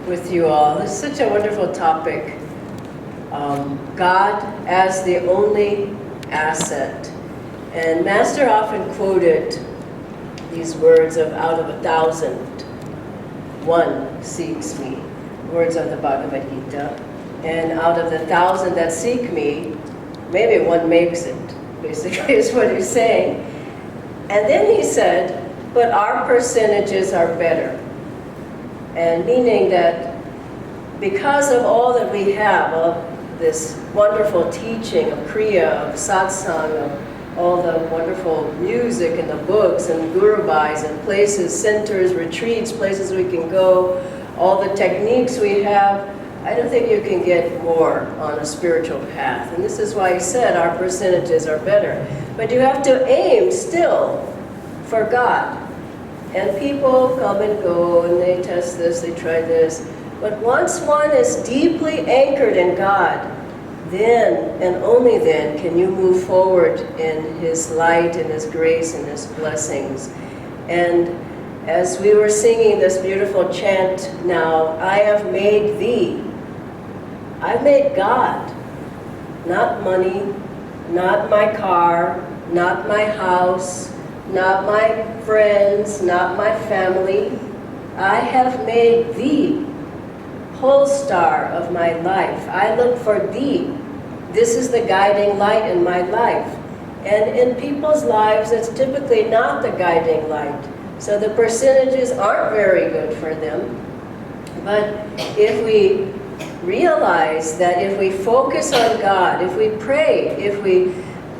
with you all. This is such a wonderful topic. God as the only asset. And Master often quoted these words of out of 1,000, one seeks me. Words of the Bhagavad Gita. And out of the 1,000 that seek me, maybe one makes it, basically is what he's saying. And then he said, but our percentages are better. And meaning that because of all that we have, of this wonderful teaching of Kriya, of satsang, of all the wonderful music and the books and gurubais and places, centers, retreats, places we can go, all the techniques we have, I don't think you can get more on a spiritual path. And this is why he said our percentages are better. But you have to aim still for God. And people come and go, and they test this, they try this. But once one is deeply anchored in God, then, and only then, can you move forward in His light and His grace and His blessings. And as we were singing this beautiful chant now, I have made thee. I've made God. Not money, not my car, not my house, not my friends, not my family. I have made thee, pole star of my life. I look for thee. This is the guiding light in my life. And in people's lives, it's typically not the guiding light. So the percentages aren't very good for them. But if we realize that if we focus on God, if we pray, if we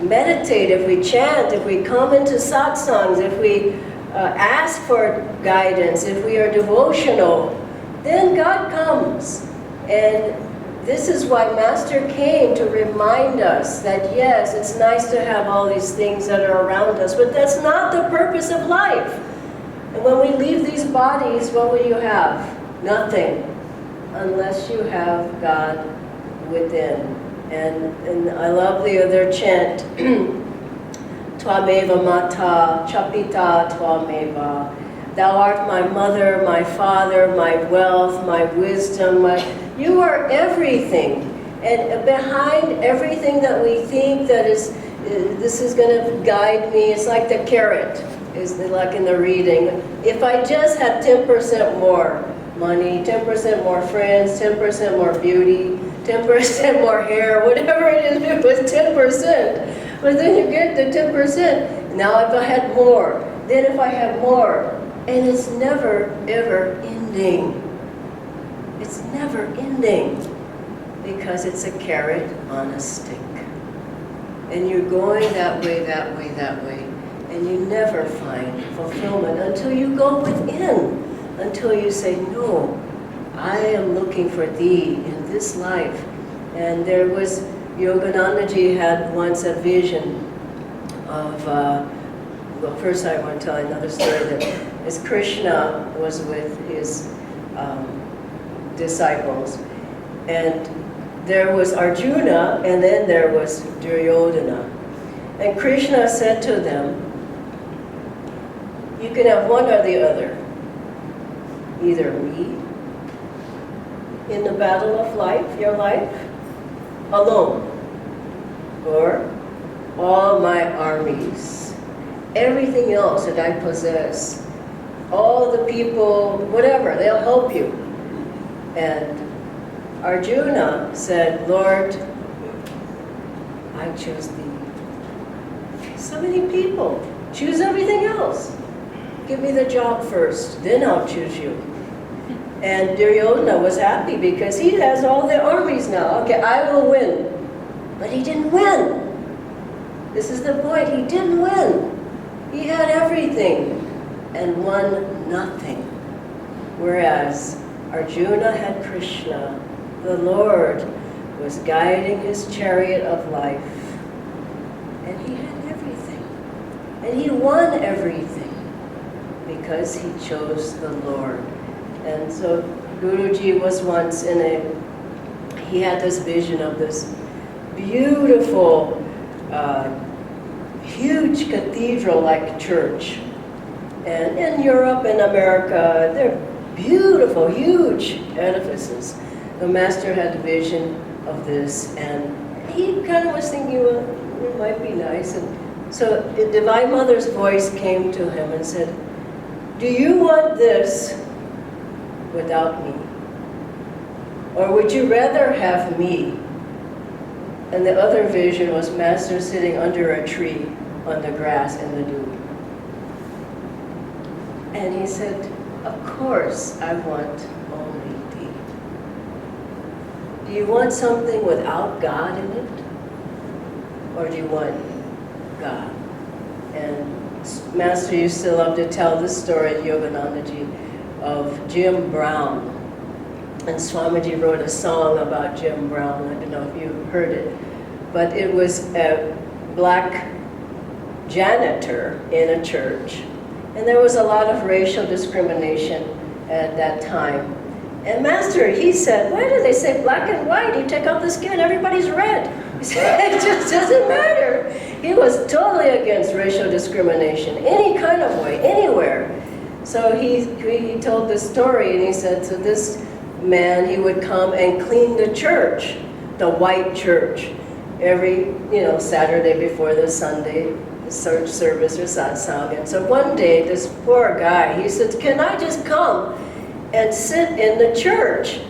meditate, if we chant, if we come into satsangs, if we ask for guidance, if we are devotional, then God comes. And this is why Master came, to remind us that yes, it's nice to have all these things that are around us, but that's not the purpose of life. And when we leave these bodies, what will you have? Nothing, unless you have God within. And I love the other chant, Tvameva Mata, Chapita Tvameva. Thou art my mother, my father, my wealth, my wisdom. You are everything. And behind everything that we think that is, this is going to guide me, it's like the carrot, is like in the reading. If I just had 10% more money, 10% more friends, 10% more beauty, 10% more hair, whatever it is, it was 10%. But then you get the 10%. Now if I had more, then if I had more, and it's never, ever ending. It's never ending because it's a carrot on a stick. And you're going that way, that way, that way, and you never find fulfillment until you go within, until you say, no, I am looking for thee in this life. And there was, Yoganandaji had once a vision of, well, first I want to tell another story, that as Krishna was with his disciples, and there was Arjuna, and then there was Duryodhana. And Krishna said to them, you can have one or the other. Either me, in the battle of life, your life, alone, or all my armies, everything else that I possess, all the people, whatever, they'll help you. And Arjuna said, Lord, I choose thee. So many people choose everything else. Give me the job first, then I'll choose you. And Duryodhana was happy because he has all the armies now. Okay, I will win. But he didn't win. This is the point, he didn't win. He had everything and won nothing. Whereas Arjuna had Krishna, the Lord was guiding his chariot of life. And he had everything. And he won everything because he chose the Lord. And so Guruji was once he had this vision of this beautiful, huge cathedral-like church. And in Europe and America, they're beautiful, huge edifices. The master had a vision of this, and he kind of was thinking, well, it might be nice. And so the Divine Mother's voice came to him and said, do you want this without me? Or would you rather have me? And the other vision was Master sitting under a tree on the grass in the dew. And he said, of course I want only thee. Do you want something without God in it? Or do you want God? And Master used to love to tell this story at Yoganandaji of Jim Brown. And Swamiji wrote a song about Jim Brown. I don't know if you heard it. But it was a black janitor in a church. And there was a lot of racial discrimination at that time. And Master, he said, why do they say black and white? You take off the skin, everybody's red. He said, it just doesn't matter. He was totally against racial discrimination, any kind of way, anywhere. So he told this story, and he said to this man, he would come and clean the church, the white church, every Saturday before the Sunday service or satsang. And so one day, this poor guy, he said, can I just come and sit in the church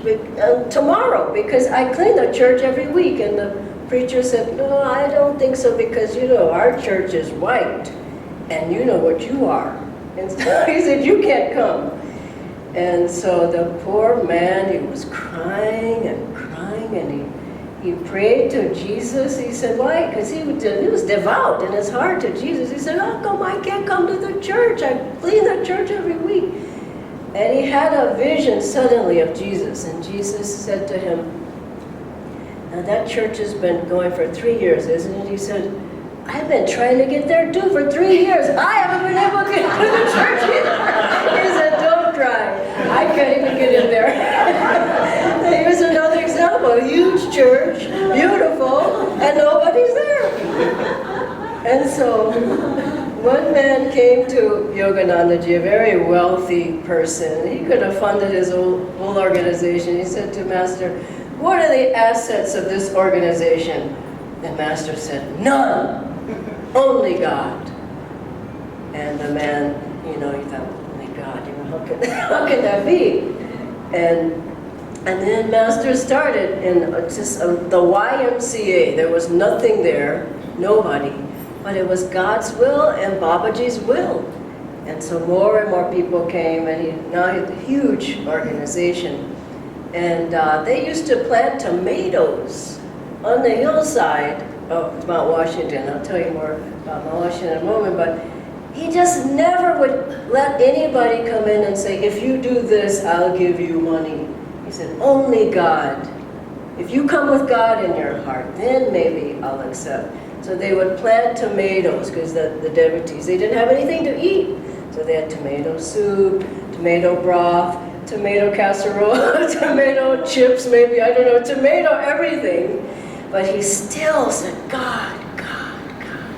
tomorrow? Because I clean the church every week. And the preacher said, no, I don't think so, because our church is white, and you know what you are. And so he said, you can't come. And so the poor man, he was crying and crying, and he prayed to Jesus. He said, why? Because he was devout in his heart to Jesus. He said, how come I can't come to the church? I clean the church every week. And he had a vision suddenly of Jesus. And Jesus said to him, now that church has been going for 3 years, isn't it? He said, I've been trying to get there too for 3 years. I haven't been able to get to the church either. He said, don't cry. I can't even get in there. Here's another example. A huge church, beautiful, and nobody's there. And so one man came to Yoganandaji, a very wealthy person. He could have funded his whole organization. He said to Master, what are the assets of this organization? And Master said, none, only God. And the man, he thought, only God, how can that be? And then Master started in the YMCA. There was nothing there, nobody, but it was God's will and Babaji's will. And so more and more people came, and now he had a huge organization. And they used to plant tomatoes on the hillside of Mount Washington. I'll tell you more about Mount Washington in a moment, but he just never would let anybody come in and say, if you do this, I'll give you money. He said, only God. If you come with God in your heart, then maybe I'll accept. So they would plant tomatoes, because the devotees, they didn't have anything to eat. So they had tomato soup, tomato broth, tomato casserole, tomato chips maybe, I don't know, tomato everything. But he still said, God, God, God.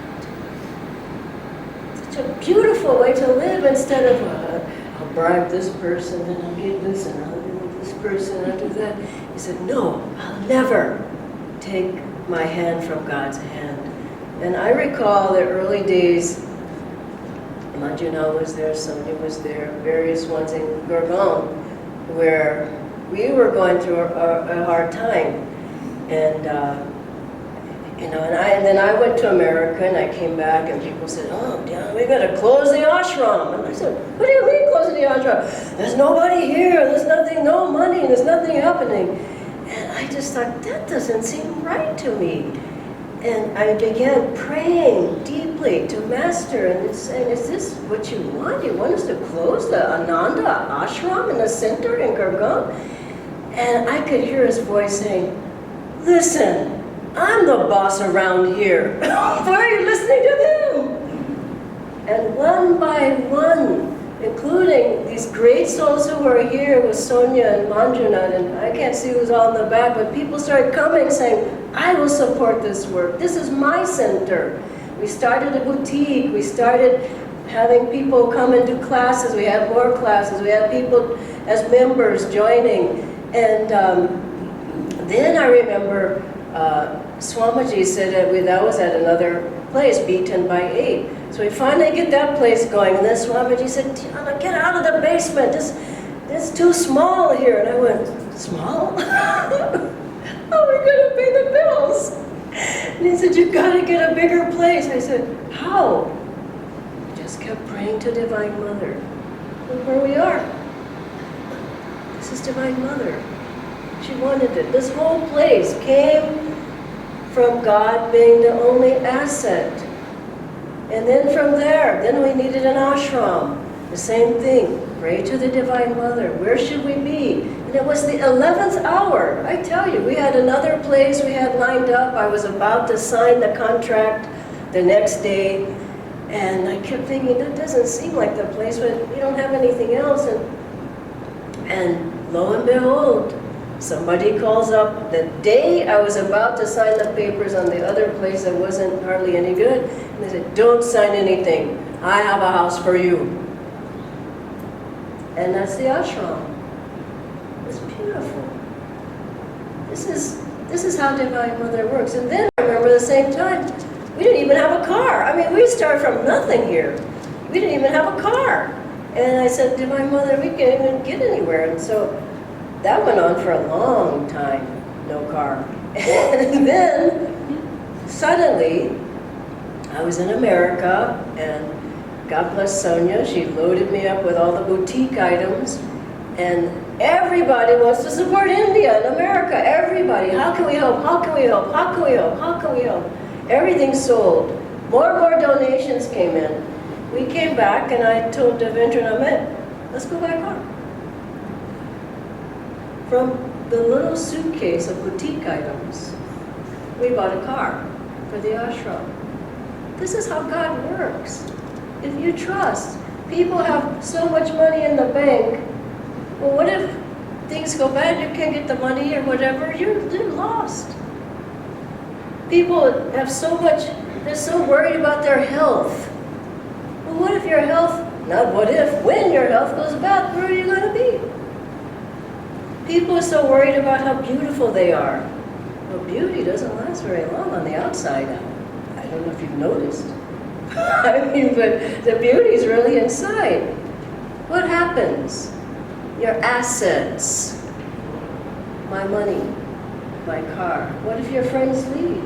Such a beautiful way to live, instead of, I'll bribe this person, and I'll get this, and I'll do this person, I'll do that. He said, no, I'll never take my hand from God's hand. And I recall the early days, Manjuna was there, Sonia was there, various ones in Gurgaon, where we were going through a hard time. And and then I went to America, and I came back, and people said, oh, yeah, we got to close the ashram. And I said, what do you mean closing the ashram? There's nobody here, there's nothing, no money, there's nothing happening. And I just thought, that doesn't seem right to me. And I began praying deeply to Master and saying, is this what you want? You want us to close the Ananda ashram in the center in Gurgaon? And I could hear his voice saying, listen, I'm the boss around here. Why are you listening to them? And one by one, including these great souls who were here with Sonia and Manjunath, and I can't see who's all in the back, but people started coming saying, I will support this work. This is my center. We started a boutique. We started having people come and do classes. We had more classes. We had people as members joining. And then I remember Swamiji said that was at another place, B10 by 8. So we finally get that place going, and then Swamiji said, Tiana, get out of the basement. It's too small here. And I went, small? How are we going to pay the bills? And he said, you've got to get a bigger place. I said, how? Just kept praying to Divine Mother. Look where we are. This is Divine Mother. She wanted it. This whole place came from God being the only asset. And then from there, then we needed an ashram. The same thing. Pray to the Divine Mother. Where should we be? And it was the 11th hour. I tell you, we had another place we had lined up. I was about to sign the contract the next day. And I kept thinking, that doesn't seem like the place, but we don't have anything else. And lo and behold, somebody calls up the day I was about to sign the papers on the other place that wasn't hardly any good. And they said, don't sign anything. I have a house for you. And that's the ashram. It's beautiful. This is how Divine Mother works. And then I remember the same time, we didn't even have a car. I mean, we started from nothing here. We didn't even have a car. And I said, Divine Mother, we can't even get anywhere. And so that went on for a long time, no car. And then suddenly, I was in America, and God bless Sonia, she loaded me up with all the boutique items, and everybody wants to support India and America, everybody. How can we help? How can we help? How can we help? How can we help? Everything sold. More and more donations came in. We came back, and I told Devendra and Amit, let's go back on. From the little suitcase of boutique items, we bought a car for the ashram. This is how God works. If you trust, people have so much money in the bank. Well, what if things go bad, you can't get the money or whatever? You're lost. People have so much, they're so worried about their health. Well, what if your health, not what if, when your health goes bad, where are you going to be? People are so worried about how beautiful they are. Well, beauty doesn't last very long on the outside. I don't know if you've noticed. I mean, but the beauty is really inside. What happens? Your assets. My money, my car. What if your friends leave?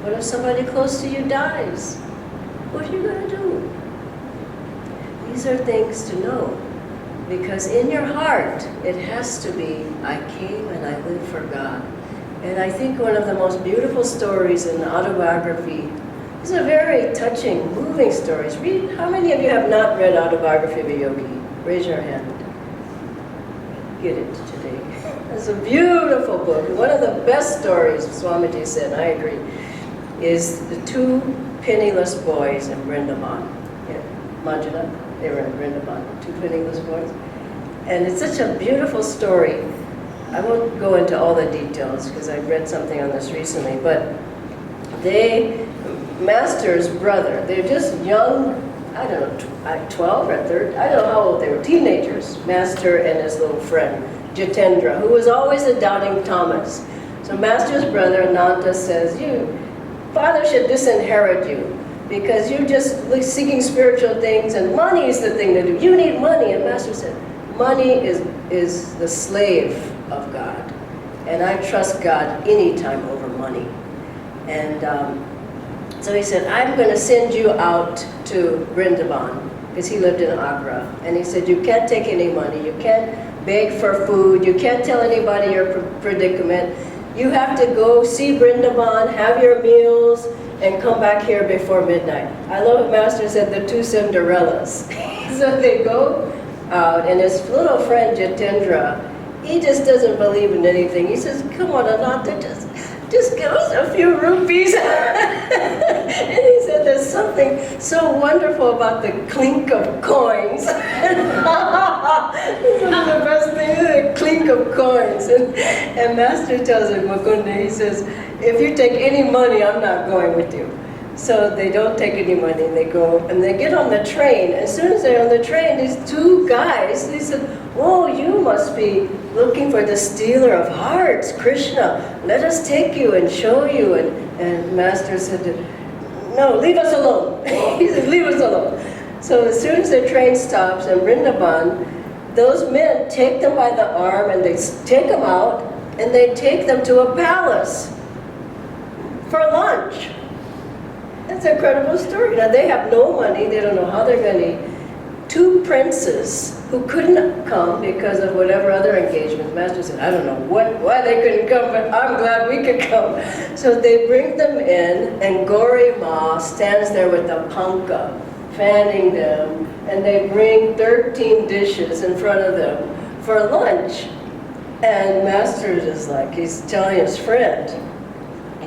What if somebody close to you dies? What are you going to do? These are things to know. Because in your heart, it has to be, I came and I live for God. And I think one of the most beautiful stories in the autobiography, these are very touching, moving stories. Read, how many of you have not read Autobiography of a Yogi? Raise your hand. Get it today. It's a beautiful book. One of the best stories, Swamiji said, I agree, is the two penniless boys in Vrindavan. Manjula, they were in Vrindavan, two penniless boys. And it's such a beautiful story. I won't go into all the details because I read something on this recently, but Master's brother, they're just young, I don't know, 12 or 13, I don't know how old they were, teenagers, Master and his little friend, Jitendra, who was always a doubting Thomas. So Master's brother, Ananta, says, Father should disinherit you because you're just seeking spiritual things and money is the thing to do. You need money. And Master said, money is the slave of God. And I trust God anytime over money. And so he said, I'm going to send you out to Vrindavan, because he lived in Agra. And he said, you can't take any money. You can't beg for food. You can't tell anybody your predicament. You have to go see Vrindavan, have your meals, and come back here before midnight. I love what Master said, the two Cinderellas. So they go out, and his little friend Jitendra, he just doesn't believe in anything. He says, come on, Ananta, just give us a few rupees. And he said, there's something so wonderful about the clink of coins. This is the best thing, the clink of coins. And Master tells him, Mukunda, he says, if you take any money, I'm not going with you. So they don't take any money. They go and they get on the train. As soon as they're on the train, these two guys, they said, "Oh, you must be looking for the stealer of hearts, Krishna. Let us take you and show you." And Master said, "No, leave us alone." He said, "Leave us alone." So as soon as the train stops in Vrindavan, those men take them by the arm and they take them out and they take them to a palace for lunch. That's an incredible story. Now they have no money, they don't know how they're going to eat. Two princes who couldn't come because of whatever other engagement. Master said, "I don't know why they couldn't come, but I'm glad we could come." So they bring them in, and Gauri Ma stands there with the panka, fanning them, and they bring 13 dishes in front of them for lunch. And Master is like, he's telling his friend,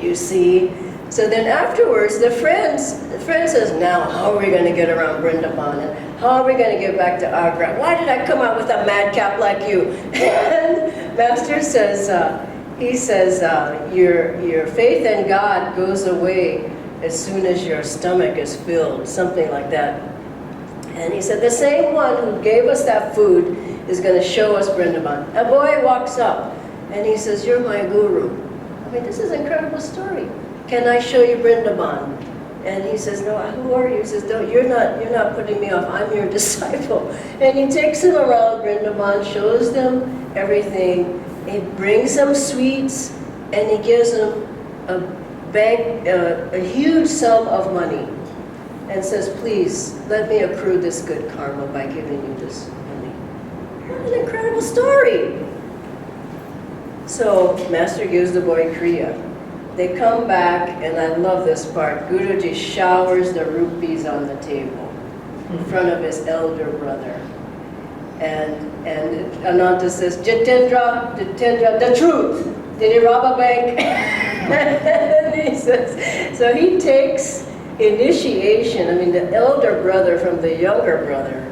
"You see." So then afterwards, the friend says, "Now, how are we going to get around Vrindavan? And how are we going to get back to Agra? Why did I come out with a madcap like you?" And Master says, your faith in God goes away as soon as your stomach is filled, something like that. And he said, "The same one who gave us that food is going to show us Vrindavan." A boy walks up and he says, "You're my guru." I mean, this is an incredible story. "Can I show you Vrindavan?" And he says, "No, who are you?" He says, "No, you're not putting me off. I'm your disciple." And he takes them around Vrindavan, shows them everything. He brings them sweets, and he gives them a huge sum of money, and says, "Please, let me accrue this good karma by giving you this money." What an incredible story! So Master gives the boy Kriya. They come back, and I love this part. Guruji showers the rupees on the table in front of his elder brother. And Ananta says, Jitendra, the truth. Did he rob a bank?" And he says, so he takes initiation. I mean, the elder brother from the younger brother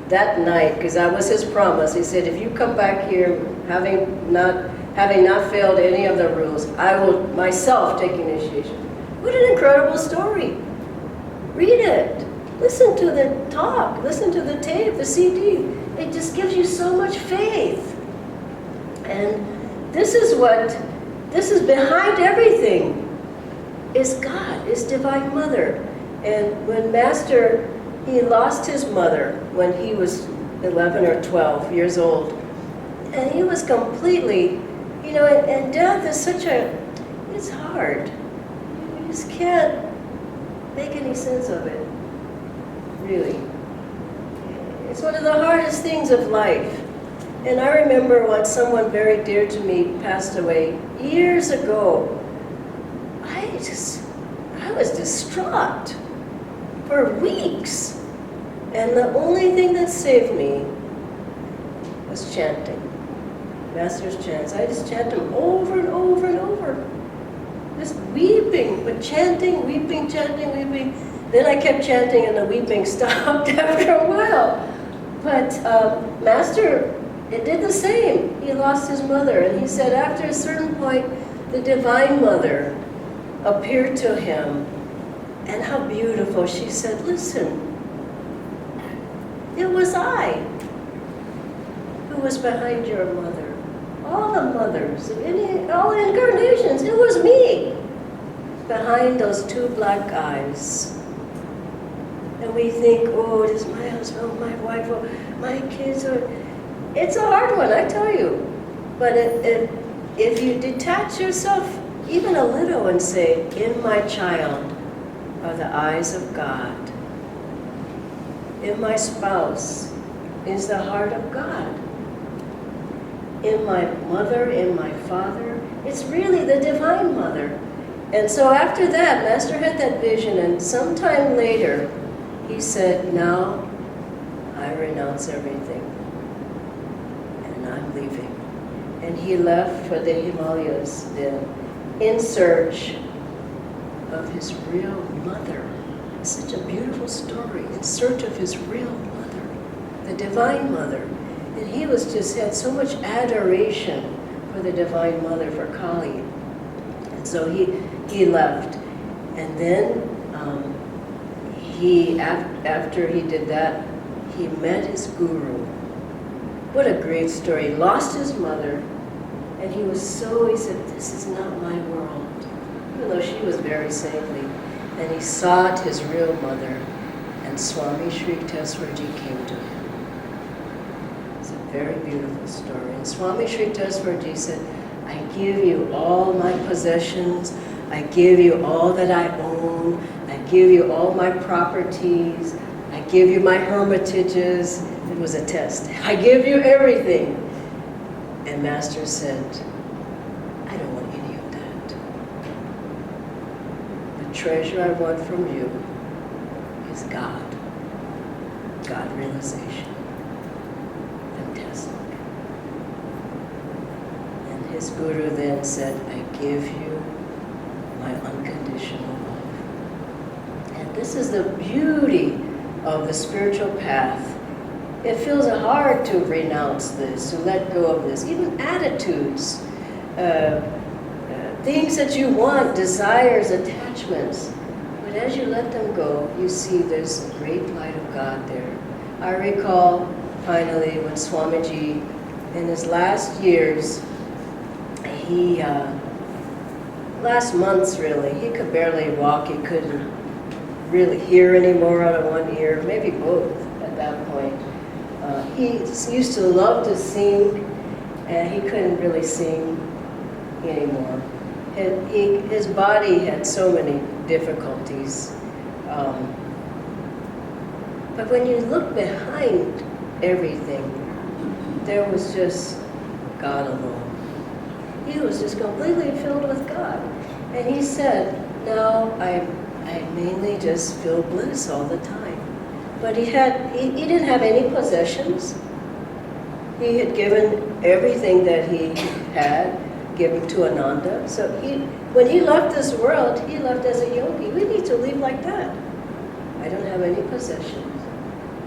that night, because that was his promise. He said, "If you come back here having not failed any of the rules, I will myself take initiation." What an incredible story. Read it. Listen to the talk. Listen to the tape, the CD. It just gives you so much faith. And this is behind everything, is God, is Divine Mother. And when Master, he lost his mother when he was 11 or 12 years old. And he was completely, and death is it's hard. You just can't make any sense of it, really. It's one of the hardest things of life. And I remember when someone very dear to me passed away years ago. I was distraught for weeks. And the only thing that saved me was chanting. Master's chants. I just chant them over and over and over. Just weeping, but chanting, weeping, chanting, weeping. Then I kept chanting and the weeping stopped after a while. But Master, it did the same. He lost his mother, and he said after a certain point, the Divine Mother appeared to him. And how beautiful. She said, "Listen, it was I who was behind your mother. All the mothers, all incarnations, it was me behind those two black eyes." And we think, "Oh, it is my husband, oh, my wife, oh, my kids." It's a hard one, I tell you. But if you detach yourself even a little and say, "In my child are the eyes of God. In my spouse is the heart of God. In my mother, in my father, it's really the Divine Mother." And so after that, Master had that vision, and sometime later, he said, "Now I renounce everything, and I'm leaving." And he left for the Himalayas then, in search of his real mother. It's such a beautiful story, in search of his real mother, the Divine Mother. And he had so much adoration for the Divine Mother, for Kali. And so he left. And then after he did that, he met his guru. What a great story. He lost his mother, and he said, this is not my world, even though she was very saintly. And he sought his real mother, and Swami Sri Teswarji came to him. It's a very beautiful story. And Swami Sri Teswarji said, I give you all my possessions, I give you all that I own, I give you all my properties, I give you my hermitages. It was a test. I give you everything. And Master said, I don't want any of that. The treasure I want from you is God. God realization. Fantastic. And his guru then said, I give you my unconditional love. And this is the beauty of the spiritual path. It feels hard to renounce this, to let go of this. Even attitudes, things that you want, desires, attachments. But as you let them go, you see there's a great light of God there. I recall, finally, when Swamiji, in his last years, last months really, he could barely walk, he couldn't really hear anymore out of one ear, maybe both at that point. He used to love to sing, and he couldn't really sing anymore. His body had so many difficulties. But when you look behind everything, there was just God alone. He was just completely filled with God. And he said, now I mainly just feel bliss all the time. But he didn't have any possessions. He had given everything that he had given to Ananda. So when he left this world, he left as a yogi. We need to leave like that. I don't have any possessions.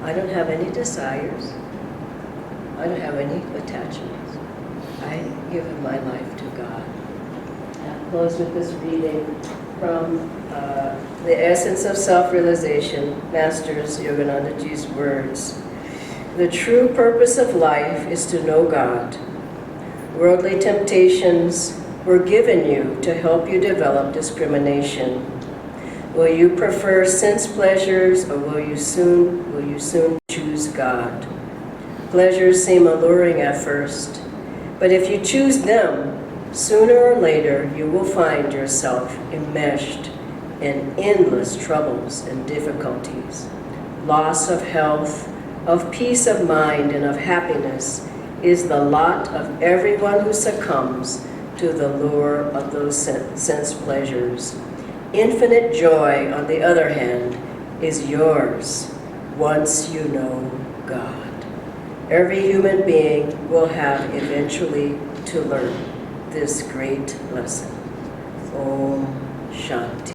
I don't have any desires. I don't have any attachments. I give my life to God. I'll close with this reading from The Essence of Self-Realization, Masters Yoganandaji's words. The true purpose of life is to know God. Worldly temptations were given you to help you develop discrimination. Will you prefer sense pleasures, or will you soon choose God? Pleasures seem alluring at first, but if you choose them, sooner or later you will find yourself enmeshed in endless troubles and difficulties. Loss of health, of peace of mind, and of happiness is the lot of everyone who succumbs to the lure of those sense pleasures. Infinite joy, on the other hand, is yours once you know God. Every human being will have eventually to learn this great lesson. Om Shanti.